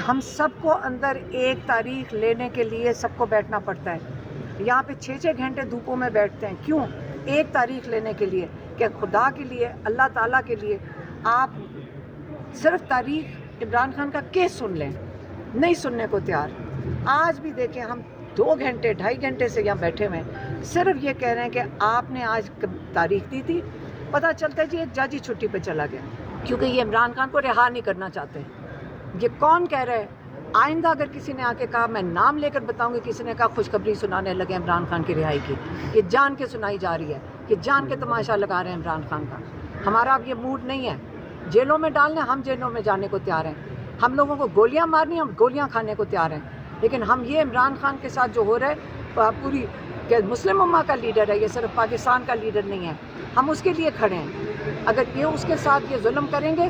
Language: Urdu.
ہم سب کو اندر ایک تاریخ لینے کے لیے سب کو بیٹھنا پڑتا ہے. یہاں پہ 6 گھنٹے دھوپوں میں بیٹھتے ہیں. کیوں؟ ایک تاریخ لینے کے لیے کہ خدا کے لیے، اللہ تعالیٰ کے لیے آپ صرف تاریخ عمران خان کا کیس سن لیں. نہیں سننے کو تیار. آج بھی دیکھیں ہم 2 گھنٹے 2.5 گھنٹے سے یہاں بیٹھے ہوئے ہیں، صرف یہ کہہ رہے ہیں کہ آپ نے آج تاریخ دی تھی. پتہ چلتا ہے جی ایک جج ہی چھٹی پہ چلا گیا کیونکہ یہ عمران خان کو رہا نہیں کرنا چاہتے. یہ کون کہہ رہے ہیں؟ آئندہ اگر کسی نے آ کے کہا، میں نام لے کر بتاؤں گی، کسی نے کہا خوشخبری سنانے لگے عمران خان کی رہائی کی، یہ جان کے سنائی جا رہی ہے، یہ جان کے تماشا لگا رہے ہیں عمران خان کا. ہمارا اب یہ موڈ نہیں ہے جیلوں میں ڈالنے. ہم جیلوں میں جانے کو تیار ہیں. ہم لوگوں کو گولیاں مارنی، ہم گولیاں کھانے کو تیار ہیں. لیکن ہم یہ عمران خان کے ساتھ جو ہو رہا ہے، پوری کہ مسلم امہ کا لیڈر ہے، یہ صرف پاکستان کا لیڈر نہیں ہے. ہم اس کے لیے کھڑے ہیں. اگر یہ اس کے ساتھ یہ ظلم کریں گے